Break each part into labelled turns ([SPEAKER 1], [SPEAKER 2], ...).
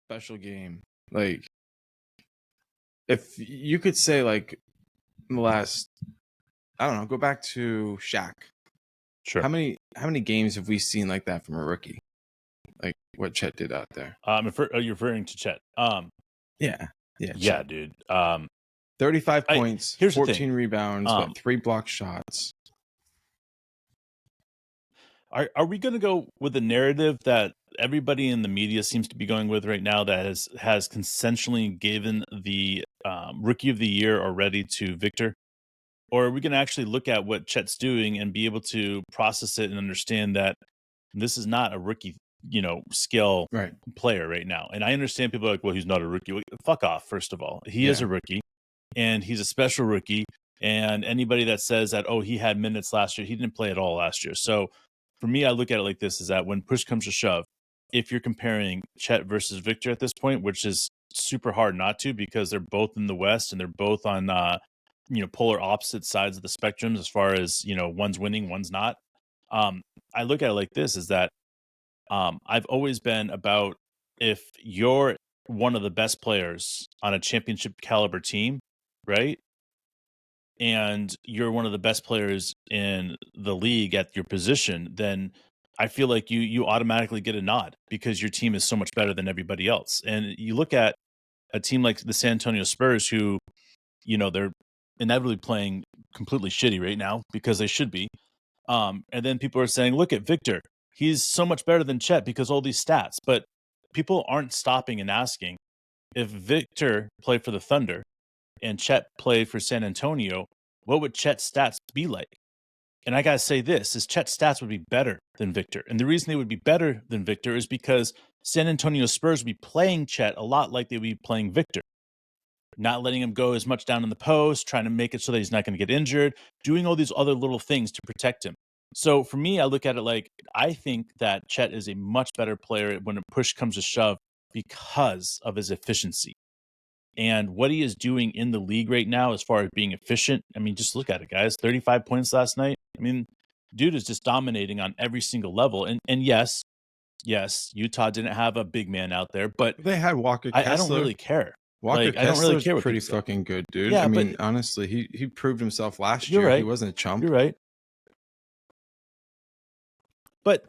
[SPEAKER 1] special game. Like, if you could say, like, in the last, I don't know, go back to Shaq.
[SPEAKER 2] Sure.
[SPEAKER 1] How many games have we seen like that from a rookie? Like what Chet did out there.
[SPEAKER 2] You're referring to Chet.
[SPEAKER 1] Yeah,
[SPEAKER 2] Yeah,
[SPEAKER 1] Chet.
[SPEAKER 2] dude.
[SPEAKER 1] 35 points,
[SPEAKER 2] here's the
[SPEAKER 1] 14
[SPEAKER 2] thing.
[SPEAKER 1] rebounds, 3 block shots.
[SPEAKER 2] Are we going to go with the narrative that everybody in the media seems to be going with right now, that has consensually given the rookie of the year already to Victor? Or are we going to actually look at what Chet's doing and be able to process it and understand that this is not a rookie, skill
[SPEAKER 1] Right.
[SPEAKER 2] player right now? And I understand people are like, well, he's not a rookie. Well, fuck off, first of all. He is a rookie, and he's a special rookie. And anybody that says that, oh, he had minutes last year, he didn't play at all last year. So for me, I look at it like this, is that when push comes to shove, if you're comparing Chet versus Victor at this point, which is super hard not to, because they're both in the West and they're both on polar opposite sides of the spectrum as far as, one's winning, one's not. I look at it like this, is that I've always been about, if you're one of the best players on a championship caliber team, right? And you're one of the best players in the league at your position, then I feel like you automatically get a nod because your team is so much better than everybody else. And you look at a team like the San Antonio Spurs, who, they're inevitably playing completely shitty right now because they should be. And then people are saying, look at Victor. He's so much better than Chet because all these stats. But people aren't stopping and asking, if Victor played for the Thunder and Chet played for San Antonio, what would Chet's stats be like? And I got to say this, is Chet's stats would be better than Victor. And the reason they would be better than Victor is because San Antonio Spurs would be playing Chet a lot like they would be playing Victor. Not letting him go as much down in the post, trying to make it so that he's not going to get injured, doing all these other little things to protect him. So for me, I look at it like, I think that Chet is a much better player when a push comes to shove because of his efficiency. And what he is doing in the league right now as far as being efficient, I mean, just look at it, guys. 35 points last night. I mean, dude is just dominating on every single level. And yes, Utah didn't have a big man out there, but
[SPEAKER 1] they had Walker Kessler.
[SPEAKER 2] I don't really care.
[SPEAKER 1] Walker Kessler's
[SPEAKER 2] I don't really care what
[SPEAKER 1] pretty fucking good, dude.
[SPEAKER 2] Yeah,
[SPEAKER 1] I mean, honestly, he proved himself last
[SPEAKER 2] You're
[SPEAKER 1] year.
[SPEAKER 2] right.
[SPEAKER 1] He wasn't a chump.
[SPEAKER 2] You're right. But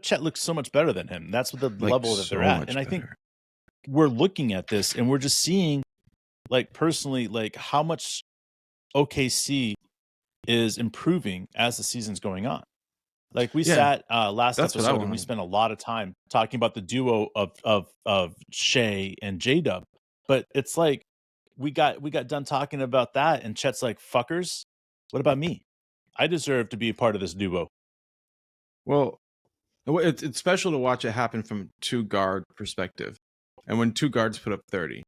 [SPEAKER 2] Chet looks so much better than him. That's what the level that they're at. And I think we're looking at this and we're just seeing, like, personally, like, how much OKC is improving as the season's going on. Like, we sat last episode and we spent a lot of time talking about the duo of Shea and J-Dub. But it's like we got done talking about that and Chet's like, fuckers, what about me? I deserve to be a part of this duo.
[SPEAKER 1] Well, it's special to watch it happen from two guard perspective, and when two guards put up 30.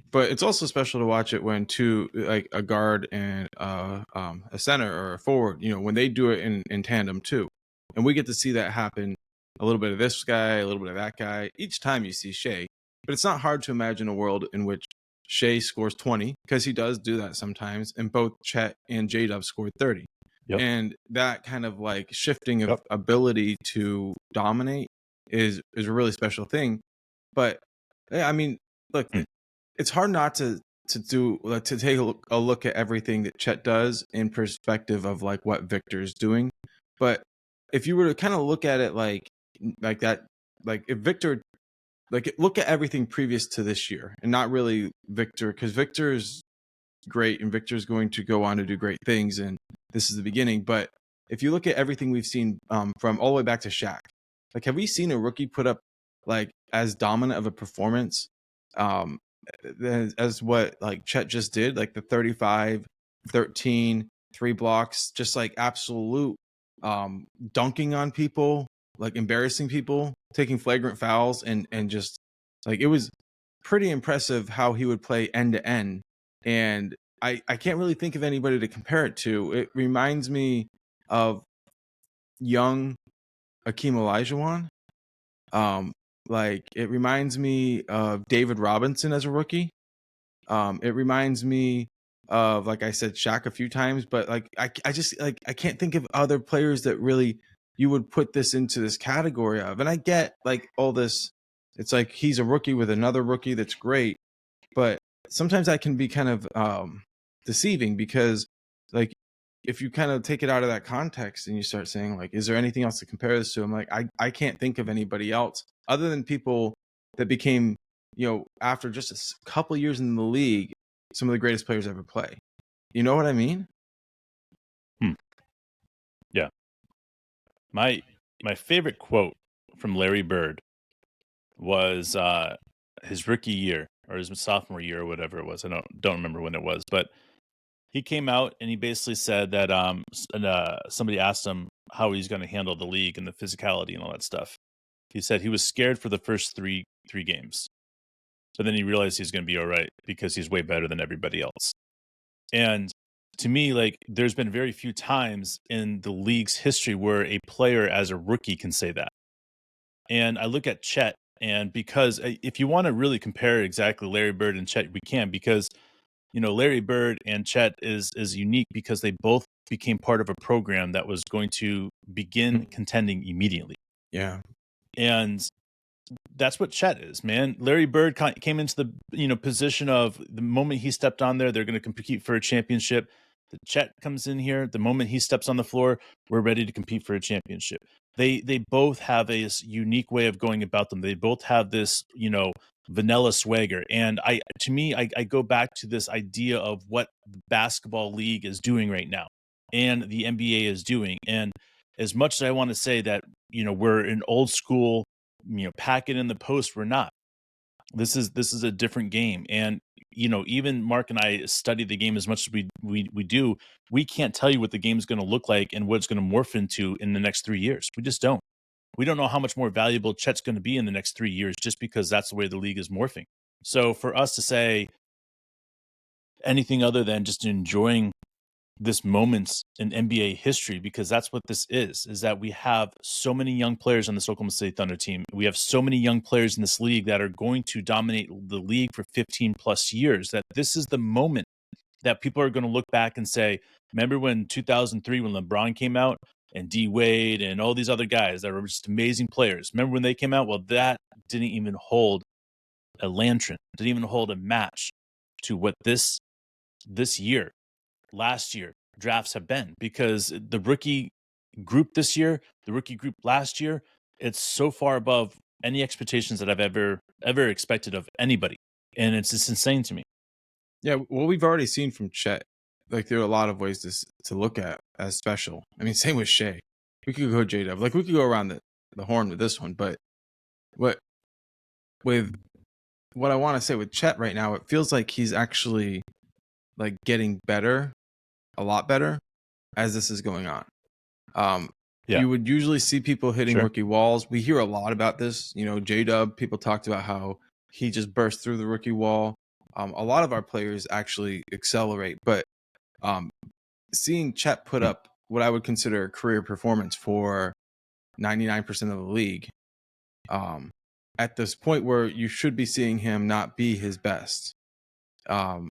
[SPEAKER 1] But it's also special to watch it when two, like a guard and a center or a forward, when they do it in tandem too. And we get to see that happen, a little bit of this guy, a little bit of that guy, each time you see Shea. But it's not hard to imagine a world in which Shea scores 20, because he does do that sometimes, and both Chet and J-Dub scored 30. Yep. And that kind of like shifting of ability to dominate is a really special thing. But I mean, look, it's hard not to take a look at everything that Chet does in perspective of like what Victor's doing. But if you were to kind of look at it like that, like if Victor, like look at everything previous to this year and not really Victor, because Victor's great and Victor's going to go on to do great things, and this is the beginning. But if you look at everything we've seen from all the way back to Shaq, like have we seen a rookie put up like as dominant of a performance as what like Chet just did, like the 35, 13, 3 blocks, just like absolute dunking on people, like embarrassing people, taking flagrant fouls, and just like it was pretty impressive how he would play end to end. And I can't really think of anybody to compare it to. It reminds me of young Akeem Olajuwon. Like it reminds me of David Robinson as a rookie. It reminds me of, like I said, Shaq a few times, but like I just like I can't think of other players that really you would put this into this category of. And I get like all this It's like he's a rookie with another rookie that's great, but sometimes that can be kind of deceiving because, like, if you kind of take it out of that context and you start saying, like, is there anything else to compare this to? I'm like, I can't think of anybody else other than people that became, after just a couple years in the league, some of the greatest players ever play. You know what I mean?
[SPEAKER 2] Yeah. My favorite quote from Larry Bird was his rookie year or his sophomore year or whatever it was. I don't remember when it was, but he came out and he basically said that somebody asked him how he's going to handle the league and the physicality and all that stuff. He said he was scared for the first three games, but then he realized he's going to be all right because he's way better than everybody else. And to me, like, there's been very few times in the league's history where a player as a rookie can say that. And I look at Chet, and because if you want to really compare exactly Larry Bird and Chet, we can, because Larry Bird and Chet is unique because they both became part of a program that was going to begin contending immediately.
[SPEAKER 1] Yeah.
[SPEAKER 2] And that's what Chet is, man. Larry Bird came into the position of the moment he stepped on there, they're going to compete for a championship. The Chet comes in here, the moment he steps on the floor, we're ready to compete for a championship. They both have a unique way of going about them. They both have this, vanilla swagger. And I go back to this idea of what the basketball league is doing right now and the NBA is doing. And as much as I want to say that, we're an old school, pack it in the post, we're not. This is a different game. And even Mark and I study the game as much as we do. We can't tell you what the game is going to look like and what it's going to morph into in the next 3 years. We just don't. We don't know how much more valuable Chet's going to be in the next 3 years just because that's the way the league is morphing. So for us to say anything other than just enjoying this moment in NBA history, because that's what this is that we have so many young players on this Oklahoma City Thunder team. We have so many young players in this league that are going to dominate the league for 15 plus years, that this is the moment that people are going to look back and say, remember when 2003, when LeBron came out and D Wade and all these other guys that were just amazing players. Remember when they came out? Well, that didn't even hold a lantern, didn't even hold a match to what this year, last year drafts have been, because the rookie group this year, the rookie group last year, it's so far above any expectations that I've ever expected of anybody. And it's just insane to me.
[SPEAKER 1] Yeah, well, we've already seen from Chet, like, there are a lot of ways to look at as special. I mean, same with Shea. We could go J-Dub. Like, we could go around the horn with this one, but with what I want to say with Chet right now, it feels like he's actually, like, getting better, a lot better, as this is going on.
[SPEAKER 2] Yeah.
[SPEAKER 1] You would usually see people hitting
[SPEAKER 2] Sure.
[SPEAKER 1] rookie walls. We hear a lot about this. J-Dub, people talked about how he just burst through the rookie wall. A lot of our players actually accelerate, but seeing Chet put up what I would consider a career performance for 99% of the league, at this point where you should be seeing him not be his best. I'm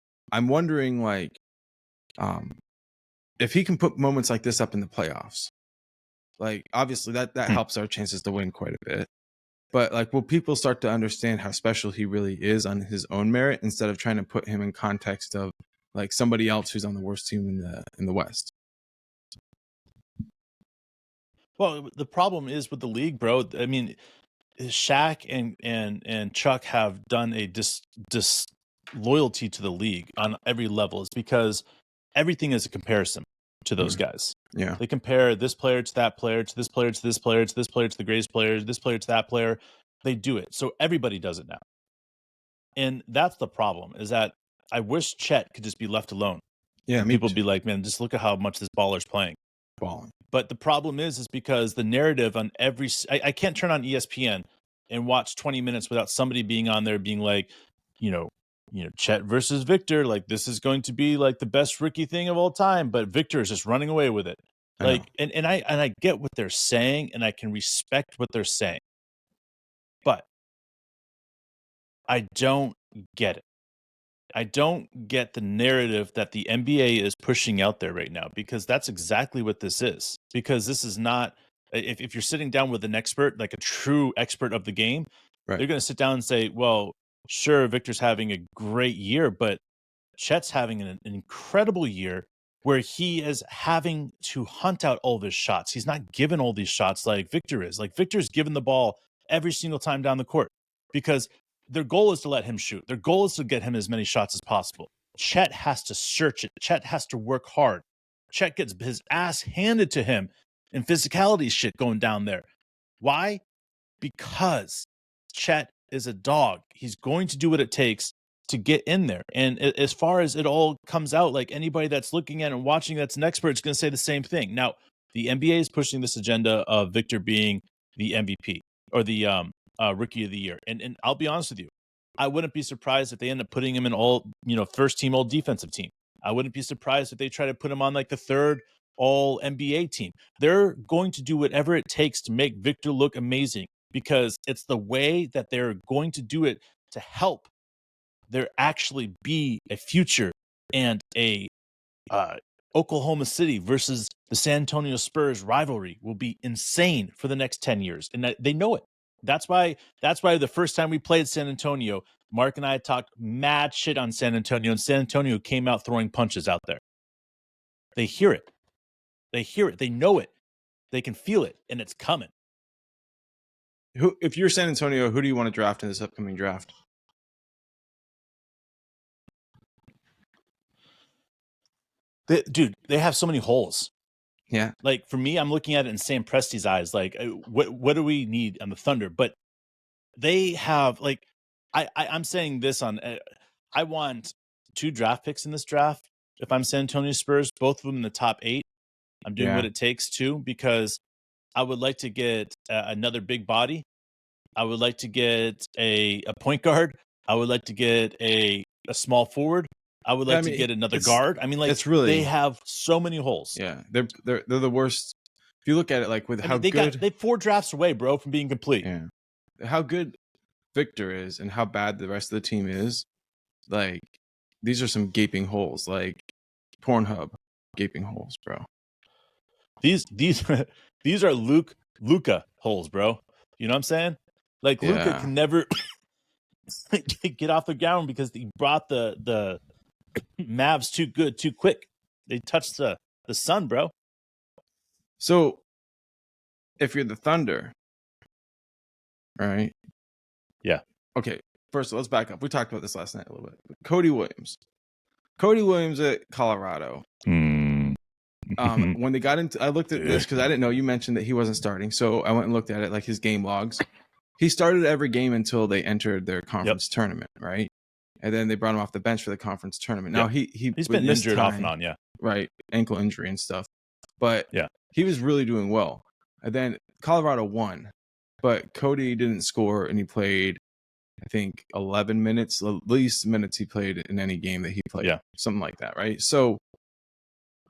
[SPEAKER 1] wondering, like, if he can put moments like this up in the playoffs, like, obviously that helps our chances to win quite a bit. But, like, will people start to understand how special he really is on his own merit instead of trying to put him in context of, like, somebody else who's on the worst team in the West?
[SPEAKER 2] Well, the problem is with the league, bro. I mean, Shaq and Chuck have done a disloyalty to the league on every level. It's because everything is a comparison to those guys.
[SPEAKER 1] Yeah.
[SPEAKER 2] They compare this player to that player, to this player, to this player, to this player, to the greatest player, this player to that player. They do it. So everybody does it now. And that's the problem, is that I wish Chet could just be left alone.
[SPEAKER 1] Yeah,
[SPEAKER 2] People would be like, man, just look at how much this baller's playing.
[SPEAKER 1] balling.
[SPEAKER 2] But the problem is because the narrative on I can't turn on ESPN and watch 20 minutes without somebody being on there being like, Chet versus Victor, like, this is going to be like the best rookie thing of all time, but Victor is just running away with it. Like, and I get what they're saying, and I can respect what they're saying, but I don't get it. I don't get the narrative that the NBA is pushing out there right now, because that's exactly what this is. Because this is not, if you're sitting down with an expert, like a true expert of the game,
[SPEAKER 1] Right.
[SPEAKER 2] They're going to sit down and say, well, sure, Victor's having a great year, but Chet's having an incredible year where he is having to hunt out all of his shots. He's not given all these shots like Victor is. Like Victor's given the ball every single time down the court because their goal is to let him shoot. Their goal is to get him as many shots as possible. Chet has to search it. Chet has to work hard. Chet gets his ass handed to him and physicality shit going down there. Why? Because Chet is a dog. He's going to do what it takes to get in there. And as far as it all comes out, like anybody that's looking at and watching that's an expert is going to say the same thing. Now, the NBA is pushing this agenda of Victor being the MVP or the Rookie of the Year. And I'll be honest with you, I wouldn't be surprised if they end up putting him in all, first team, all defensive team. I wouldn't be surprised if they try to put him on like the third all NBA team. They're going to do whatever it takes to make Victor look amazing because it's the way that they're going to do it to help there actually be a future and a Oklahoma City versus the San Antonio Spurs rivalry will be insane for the next 10 years. And they know it. That's why the first time we played San Antonio, Mark and I talked mad shit on San Antonio, and San Antonio came out throwing punches out there. They hear it. They hear it. They know it. They can feel it, and it's coming.
[SPEAKER 1] If you're San Antonio, who do you want to draft in this upcoming draft?
[SPEAKER 2] They have so many holes.
[SPEAKER 1] Yeah.
[SPEAKER 2] Like for me, I'm looking at it in Sam Presti's eyes. Like, what do we need on the Thunder? But they have like, I'm saying this on. I want 2 draft picks in this draft. If I'm San Antonio Spurs, both of them in the top 8. I'm doing what it takes to because I would like to get another big body. I would like to get a point guard. I would like to get a small forward. I would like to get another guard. I mean, like it's really, they have so many holes.
[SPEAKER 1] Yeah, they're the worst. If you look at it, like with how good
[SPEAKER 2] they 4 drafts away, bro, from being complete.
[SPEAKER 1] Yeah, how good Victor is and how bad the rest of the team is. Like these are some gaping holes, like Pornhub gaping holes, bro.
[SPEAKER 2] These are Luka holes, bro. You know what I'm saying? Like Luka can never get off the ground because he brought the Mavs too good, too quick. They touched the sun, bro.
[SPEAKER 1] So if you're the Thunder, right?
[SPEAKER 2] Yeah.
[SPEAKER 1] Okay. First, let's back up. We talked about this last night a little bit. Cody Williams at Colorado. When they got into, I looked at this because I didn't know you mentioned that he wasn't starting. So I went and looked at it, like his game logs. He started every game until they entered their conference tournament, right? And then they brought him off the bench for the conference tournament. Now he's been
[SPEAKER 2] injured off and on,
[SPEAKER 1] right, ankle injury and stuff. But he was really doing well. And then Colorado won, but Cody didn't score, and he played, I think, 11 minutes, the least minutes he played in any game that he played. Yeah, something like that, right? So,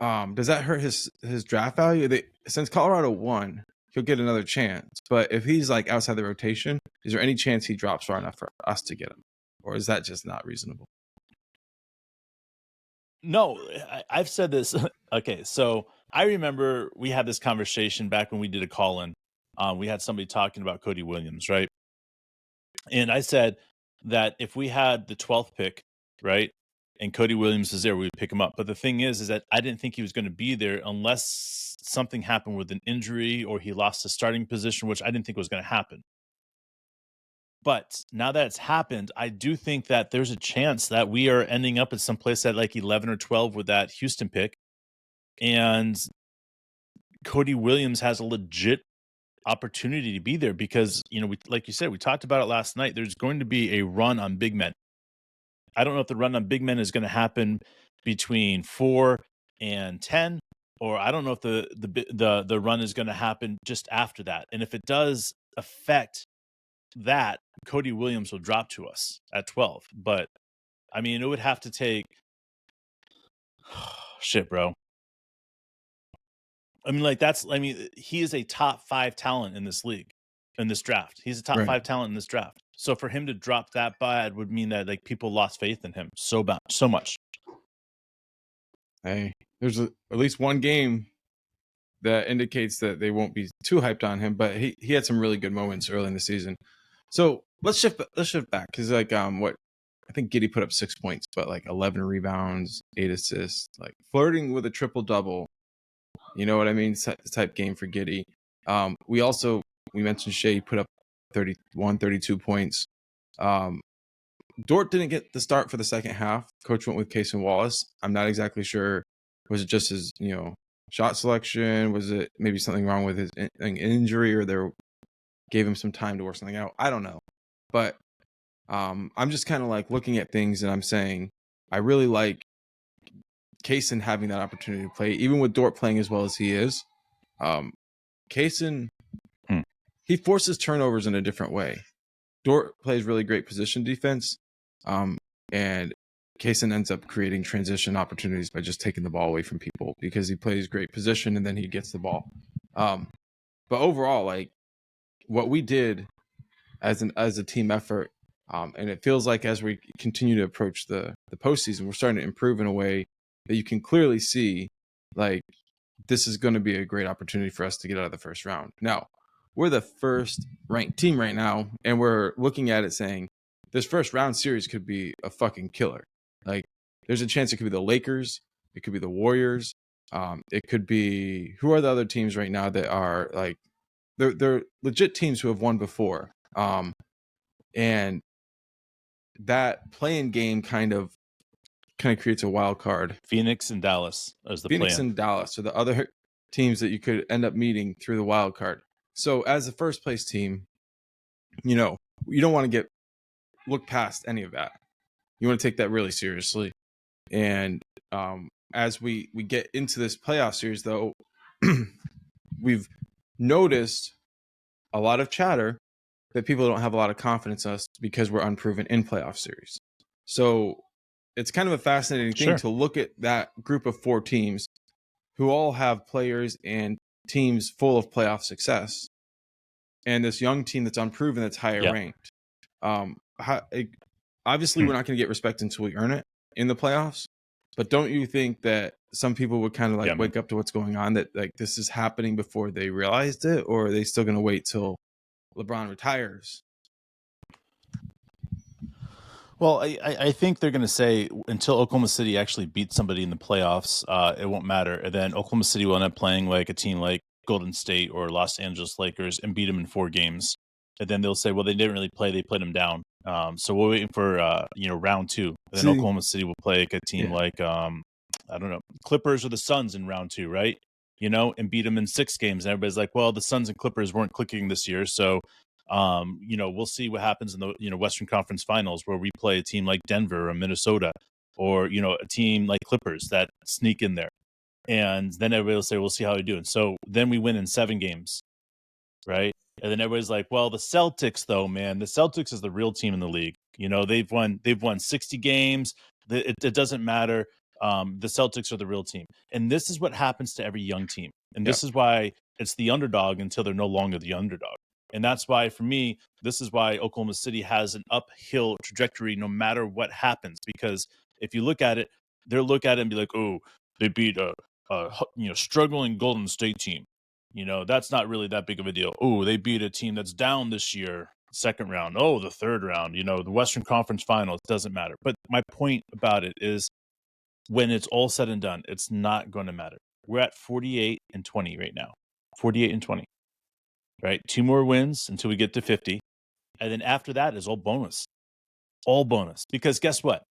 [SPEAKER 1] does that hurt his draft value? Since Colorado won, he'll get another chance. But if he's like outside the rotation, is there any chance he drops far enough for us to get him? Or is that just not reasonable?
[SPEAKER 2] No, I've said this. Okay, so I remember we had this conversation back when we did a call-in. We had somebody talking about Cody Williams, right? And I said that if we had the 12th pick, right, and Cody Williams is there, we would pick him up. But the thing is that I didn't think he was going to be there unless something happened with an injury or he lost his starting position, which I didn't think was going to happen. But now that it's happened, I do think that there's a chance that we are ending up at some place at like 11 or 12 with that Houston pick. And Cody Williams has a legit opportunity to be there because, like you said, we talked about it last night. There's going to be a run on big men. I don't know if the run on big men is going to happen between 4 and 10, or I don't know if the run is going to happen just after that. And if it does affect that, Cody Williams will drop to us at 12. But I mean, it would have to take shit, bro. I mean, he is a top 5 talent in this league, in this draft. He's a top 5 talent in this draft. So for him to drop that bad would mean that like people lost faith in him so much.
[SPEAKER 1] Hey, there's at least one game that indicates that they won't be too hyped on him, but he had some really good moments early in the season. So let's shift back because like what I think Giddey put up 6 points, but like 11 rebounds, 8 assists, like flirting with a triple double. You know what I mean? Type game for Giddey. We mentioned Shea put up 31, 32 points. Dort didn't get the start for the second half. Coach went with Case and Wallace. I'm not exactly sure. Was it just his, shot selection? Was it maybe something wrong with his injury, or they gave him some time to work something out? I don't know. But I'm just kind of like looking at things and I'm saying I really like Kaysen having that opportunity to play, even with Dort playing as well as he is. Kaysen, he forces turnovers in a different way. Dort plays really great position defense, and Kaysen ends up creating transition opportunities by just taking the ball away from people because he plays great position and then he gets the ball. But overall, like what we did as a team effort, and it feels like as we continue to approach the postseason, we're starting to improve in a way that you can clearly see, like this is going to be a great opportunity for us to get out of the first round. Now, we're the first ranked team right now, and we're looking at it saying this first round series could be a fucking killer. Like, there's a chance it could be the Lakers, it could be the Warriors, it could be who are the other teams right now that are like they're legit teams who have won before, and that playing game kind of creates a wild card.
[SPEAKER 2] Phoenix and Dallas as the
[SPEAKER 1] Phoenix
[SPEAKER 2] play-in.
[SPEAKER 1] and Dallas are the other teams that you could end up meeting through the wild card. So as a first place team, you don't want to look past any of that. You want to take that really seriously. And as we get into this playoff series, though, we've noticed a lot of chatter that people don't have a lot of confidence in us because we're unproven in playoff series. So it's kind of a fascinating thing to look at that group of 4 teams who all have players and teams full of playoff success, and this young team that's unproven that's higher ranked. Obviously, we're not going to get respect until we earn it in the playoffs. But don't you think that some people would kind of like wake up to what's going on, that like this is happening before they realized it, or are they still going to wait till LeBron retires?
[SPEAKER 2] Well, I think they're going to say until Oklahoma City actually beats somebody in the playoffs, it won't matter. And then Oklahoma City will end up playing like a team like Golden State or Los Angeles Lakers and beat them in 4 games. And then they'll say, well, they didn't really play; they played them down. So we're waiting for round 2. And then Oklahoma City will play like a team like I don't know, Clippers or the Suns in round 2, right? And beat them in 6 games. And everybody's like, well, the Suns and Clippers weren't clicking this year, so we'll see what happens in the Western Conference Finals, where we play a team like Denver or Minnesota, or a team like Clippers that sneak in there, and then everybody will say, we'll see how we do. And so then we win in 7 games, right? And then everybody's like, well, the Celtics, though, man, the Celtics is the real team in the league. They've won 60 games. It doesn't matter. The Celtics are the real team, and this is what happens to every young team, and this is why it's the underdog until they're no longer the underdog. And that's why, for me, this is why Oklahoma City has an uphill trajectory no matter what happens. Because if you look at it, they'll look at it and be like, oh, they beat a struggling Golden State team. That's not really that big of a deal. Oh, they beat a team that's down this year, second round. Oh, the third round. The Western Conference Finals, doesn't matter. But my point about it is, when it's all said and done, it's not going to matter. We're at 48-20 right now. 48-20. Right? 2 more wins until we get to 50. And then after that is all bonus. All bonus. Because guess what?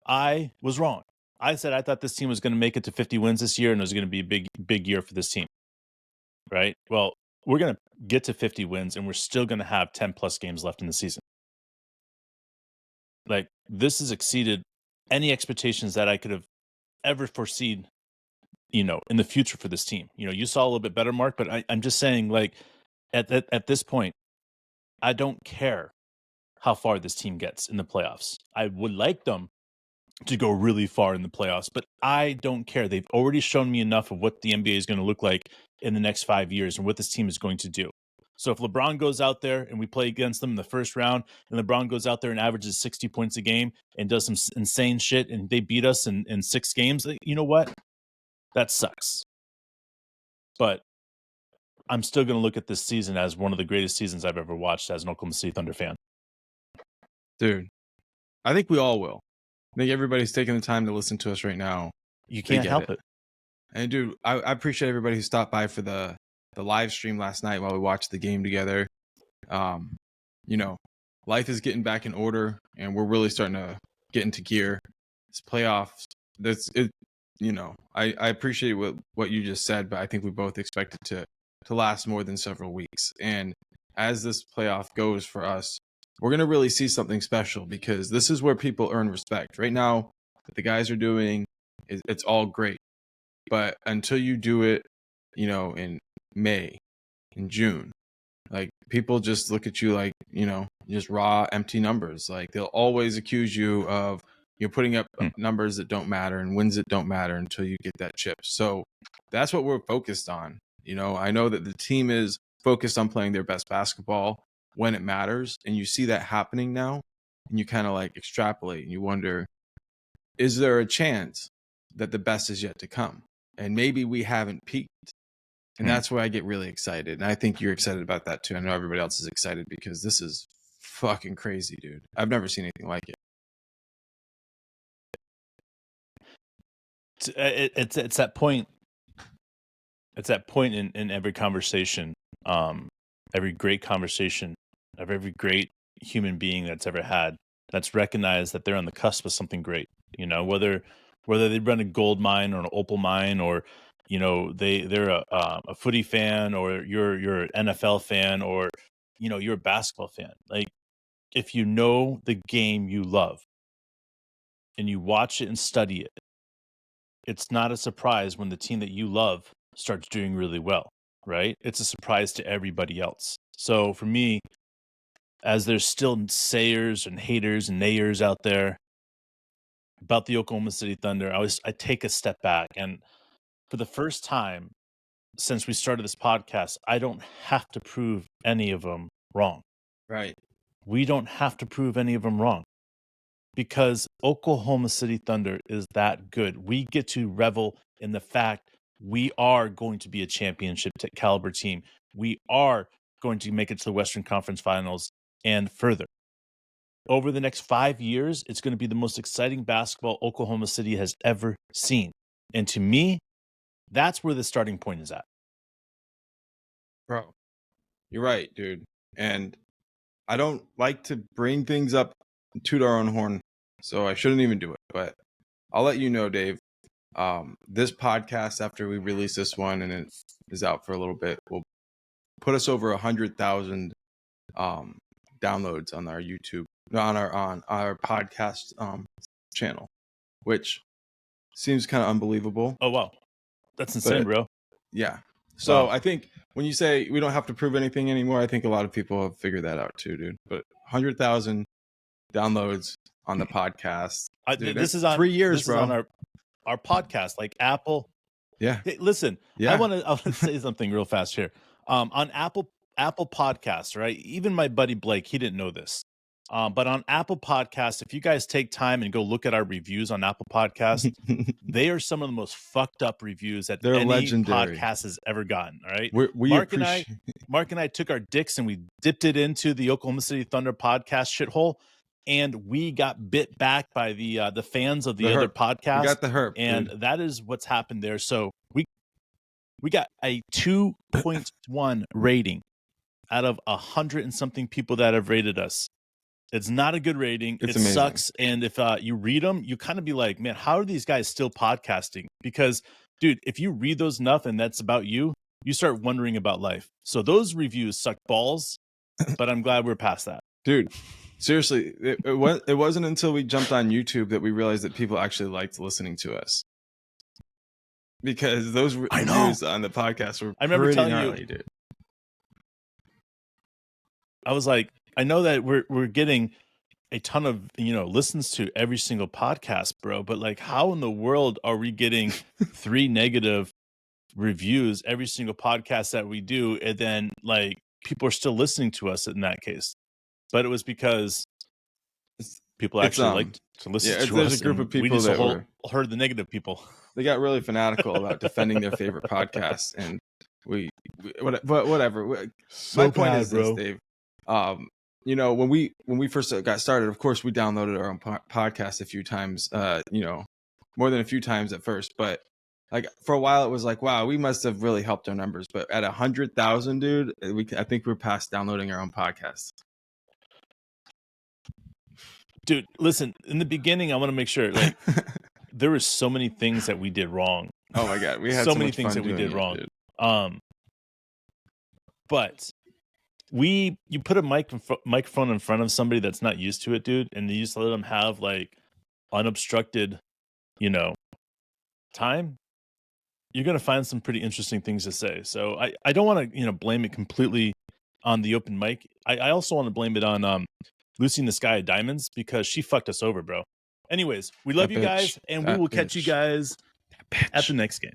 [SPEAKER 2] I was wrong. I said I thought this team was going to make it to 50 wins this year, and it was going to be a big year for this team. Right? Well, we're going to get to 50 wins, and we're still going to have 10-plus games left in the season. Like, this has exceeded any expectations that I could have ever foreseen, in the future for this team. You saw a little bit better, Mark, but I'm just saying, like, at this point, I don't care how far this team gets in the playoffs. I would like them to go really far in the playoffs, but I don't care. They've already shown me enough of what the NBA is going to look like in the next 5 years and what this team is going to do. So if LeBron goes out there and we play against them in the first round, and LeBron goes out there and averages 60 points a game and does some insane shit, and they beat us in 6 games, you know what? That sucks. But I'm still going to look at this season as one of the greatest seasons I've ever watched as an Oklahoma City Thunder fan.
[SPEAKER 1] Dude, I think we all will. I think everybody's taking the time to listen to us right now.
[SPEAKER 2] You can't help it.
[SPEAKER 1] And dude, I appreciate everybody who stopped by for the live stream last night while we watched the game together. You know, life is getting back in order, and we're really starting to get into gear. It's playoffs. I appreciate what you just said, but I think we both expect it to last more than several weeks. And as this playoff goes for us, we're going to really see something special, because this is where people earn respect. Right now, what the guys are doing, it's all great. But until you do it, in May, in June, like, people just look at you like, just raw, empty numbers. Like, they'll always accuse you of putting up numbers that don't matter and wins that don't matter until you get that chip. So that's what we're focused on. I know that the team is focused on playing their best basketball when it matters, and you see that happening now, and you kind of like extrapolate and you wonder, is there a chance that the best is yet to come? And maybe we haven't peaked. And that's why I get really excited. And I think you're excited about that too. I know everybody else is excited, because this is fucking crazy, dude. I've never seen anything like it.
[SPEAKER 2] It's that point. It's that point in every conversation, every great conversation of every great human being that's ever had, that's recognized that they're on the cusp of something great. Whether they run a gold mine or an opal mine, or they're a footy fan, or you're an NFL fan, or you're a basketball fan. Like, if you know the game you love and you watch it and study it, it's not a surprise when the team that you love starts doing really well, right? It's a surprise to everybody else. So for me, as there's still sayers and haters and nayers out there about the Oklahoma City Thunder, I take a step back, and for the first time since we started this podcast, I don't have to prove any of them wrong.
[SPEAKER 1] Right.
[SPEAKER 2] We don't have to prove any of them wrong, because Oklahoma City Thunder is that good. We get to revel in the fact we are going to be a championship caliber team. We are going to make it to the Western Conference Finals and further. Over the next 5 years, it's going to be the most exciting basketball Oklahoma City has ever seen. And to me, that's where the starting point is at.
[SPEAKER 1] Bro, you're right, dude. And I don't like to bring things up and toot our own horn, so I shouldn't even do it. But I'll let you know, Dave. This podcast, after we release this one and it is out for a little bit, will put us over 100,000 downloads on our YouTube, on our podcast channel, which seems kind of unbelievable.
[SPEAKER 2] Oh wow, that's insane, bro.
[SPEAKER 1] Yeah. So
[SPEAKER 2] wow.
[SPEAKER 1] I think when you say we don't have to prove anything anymore, I think a lot of people have figured that out too, dude. But 100,000 downloads on the podcast. Dude,
[SPEAKER 2] this is on
[SPEAKER 1] 3 years,
[SPEAKER 2] this
[SPEAKER 1] bro.
[SPEAKER 2] Is on our podcast, like Apple.
[SPEAKER 1] Yeah.
[SPEAKER 2] Hey, listen,
[SPEAKER 1] Yeah.
[SPEAKER 2] I want to say something real fast here. On Apple Podcasts, right? Even my buddy Blake, he didn't know this. But on Apple Podcasts, if you guys take time and go look at our reviews on Apple Podcasts, they are some of the most fucked up reviews that any
[SPEAKER 1] legendary.
[SPEAKER 2] podcast has ever gotten. All right. Mark and I took our dicks and we dipped it into the Oklahoma City Thunder podcast shithole, and we got bit back by the fans of the other podcast.
[SPEAKER 1] We got the herp,
[SPEAKER 2] and
[SPEAKER 1] dude.
[SPEAKER 2] that is what's happened there. So we got a 2.1 rating out of 100 and something people that have rated us. It's not a good rating. It
[SPEAKER 1] amazing.
[SPEAKER 2] Sucks. And if you read them, you kind of be like, man, how are these guys still podcasting? Because, dude, if you read those enough and that's about you, you start wondering about life. So those reviews suck balls, but I'm glad we're past that.
[SPEAKER 1] Dude, seriously, it wasn't until we jumped on YouTube that we realized that people actually liked listening to us. Because those reviews on the podcast were pretty gnarly, dude.
[SPEAKER 2] I was like, I know that we're getting a ton of listens to every single podcast, bro, but like, how in the world are we getting 3 negative reviews every single podcast that we do, and then like people are still listening to us in that case? But it was because people actually liked to listen to us.
[SPEAKER 1] There's a group of people that
[SPEAKER 2] heard the negative people.
[SPEAKER 1] They got really fanatical about defending their favorite podcasts, and whatever. My point is this, Dave. you know, when we first got started, of course, we downloaded our own podcast a few times, you know, more than a few times at first. But like for a while, it was like, wow, we must have really helped our numbers. But at 100,000, dude, I think we're past downloading our own podcast.
[SPEAKER 2] Dude, listen, in the beginning, I want to make sure, like, there were so many things that we did wrong.
[SPEAKER 1] Oh my God, we had
[SPEAKER 2] so
[SPEAKER 1] so
[SPEAKER 2] many
[SPEAKER 1] much
[SPEAKER 2] things
[SPEAKER 1] fun
[SPEAKER 2] that we did
[SPEAKER 1] doing
[SPEAKER 2] wrong.
[SPEAKER 1] it, dude.
[SPEAKER 2] But you put a microphone in front of somebody that's not used to it, dude, and you just let them have like unobstructed, you know, time. You're gonna find some pretty interesting things to say. So I don't want to, you know, blame it completely on the open mic. I also want to blame it on Lucy in the Sky of Diamonds, because she fucked us over, bro. Anyways, we love
[SPEAKER 1] That
[SPEAKER 2] you guys,
[SPEAKER 1] bitch.
[SPEAKER 2] and we
[SPEAKER 1] That
[SPEAKER 2] will catch you
[SPEAKER 1] bitch.
[SPEAKER 2] guys at the next game.